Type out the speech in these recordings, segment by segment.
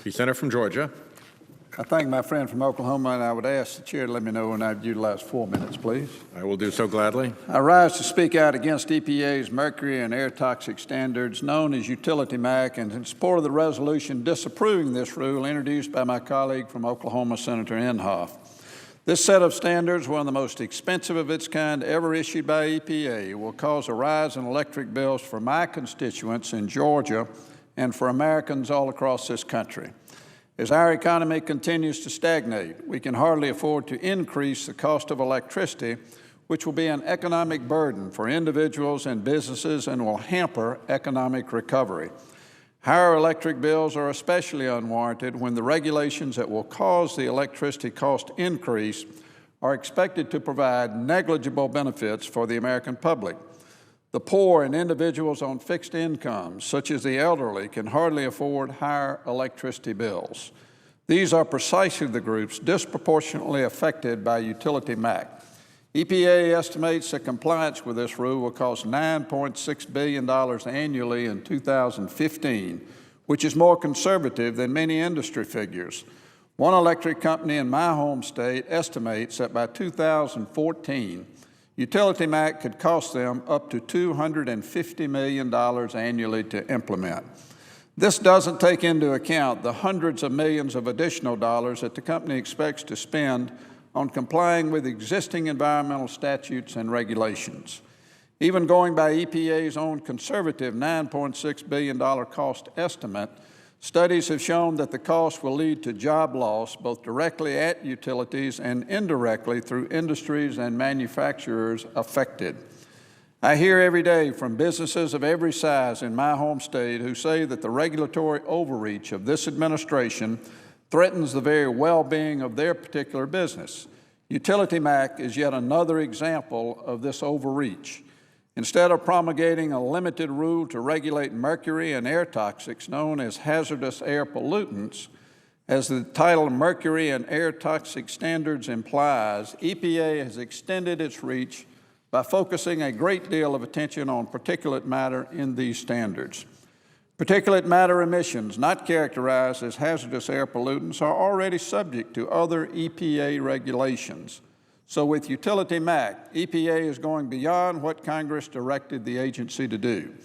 The senator from Georgia. I thank my friend from Oklahoma, and I would ask the chair to let me know when I've utilized 4 minutes, please. I will do so gladly. I rise to speak out against EPA's mercury and air toxic standards, known as Utility MACT, and in support of the resolution disapproving this rule introduced by my colleague from Oklahoma, Senator Inhofe. This set of standards, one of the most expensive of its kind ever issued by EPA, will cause a rise in electric bills for my constituents in Georgia and for Americans all across this country. As our economy continues to stagnate, we can hardly afford to increase the cost of electricity, which will be an economic burden for individuals and businesses and will hamper economic recovery. Higher electric bills are especially unwarranted when the regulations that will cause the electricity cost increase are expected to provide negligible benefits for the American public. The poor and individuals on fixed incomes, such as the elderly, can hardly afford higher electricity bills. These are precisely the groups disproportionately affected by Utility MACT. EPA estimates that compliance with this rule will cost $9.6 billion annually in 2015, which is more conservative than many industry figures. One electric company in my home state estimates that by 2014, Utility MACT could cost them up to $250 million annually to implement. This doesn't take into account the hundreds of millions of additional dollars that the company expects to spend on complying with existing environmental statutes and regulations. Even going by EPA's own conservative $9.6 billion cost estimate, studies have shown that the cost will lead to job loss both directly at utilities and indirectly through industries and manufacturers affected. I hear every day from businesses of every size in my home state who say that the regulatory overreach of this administration threatens the very well-being of their particular business. Utility MACT is yet another example of this overreach. Instead of promulgating a limited rule to regulate mercury and air toxics known as hazardous air pollutants, as the title Mercury and Air Toxic Standards implies, EPA has extended its reach by focusing a great deal of attention on particulate matter in these standards. Particulate matter emissions not characterized as hazardous air pollutants are already subject to other EPA regulations. So with Utility MACT, EPA is going beyond what Congress directed the agency to do.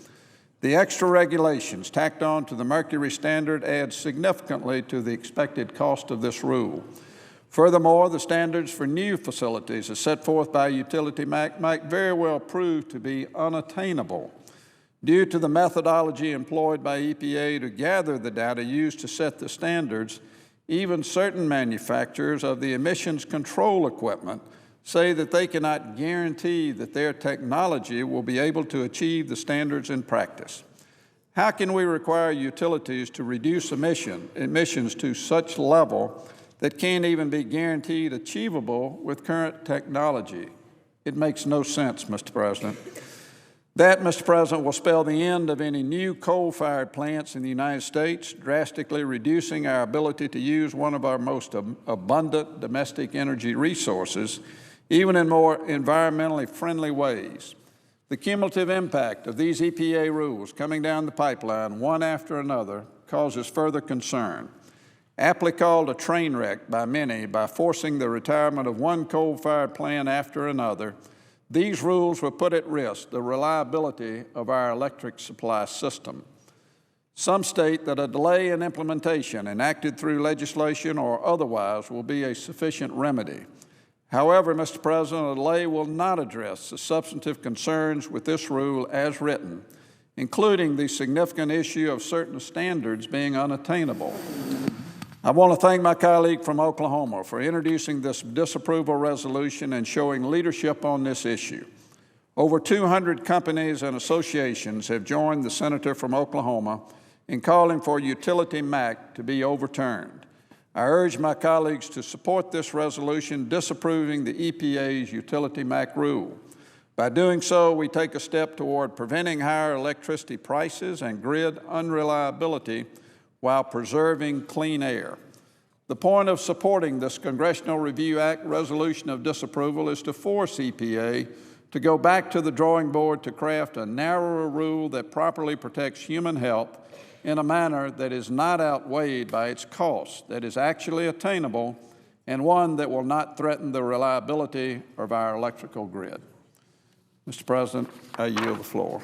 The extra regulations tacked on to the mercury standard add significantly to the expected cost of this rule. Furthermore, the standards for new facilities as set forth by Utility MACT might very well prove to be unattainable. Due to the methodology employed by EPA to gather the data used to set the standards, even certain manufacturers of the emissions control equipment say that they cannot guarantee that their technology will be able to achieve the standards in practice. How can we require utilities to reduce emissions to such level that can't even be guaranteed achievable with current technology? It makes no sense, Mr. President. That, Mr. President, will spell the end of any new coal-fired plants in the United States, drastically reducing our ability to use one of our most abundant domestic energy resources, even in more environmentally friendly ways. The cumulative impact of these EPA rules coming down the pipeline, one after another, causes further concern. Aptly called a train wreck by many by forcing the retirement of one coal-fired plant after another, these rules will put at risk the reliability of our electric supply system. Some state that a delay in implementation enacted through legislation or otherwise will be a sufficient remedy. However, Mr. President, a delay will not address the substantive concerns with this rule as written, including the significant issue of certain standards being unattainable. I want to thank my colleague from Oklahoma for introducing this disapproval resolution and showing leadership on this issue. Over 200 companies and associations have joined the senator from Oklahoma in calling for Utility MACT to be overturned. I urge my colleagues to support this resolution disapproving the EPA's Utility MACT rule. By doing so, we take a step toward preventing higher electricity prices and grid unreliability while preserving clean air. The point of supporting this Congressional Review Act resolution of disapproval is to force EPA to go back to the drawing board to craft a narrower rule that properly protects human health in a manner that is not outweighed by its cost, that is actually attainable, and one that will not threaten the reliability of our electrical grid. Mr. President, I yield the floor.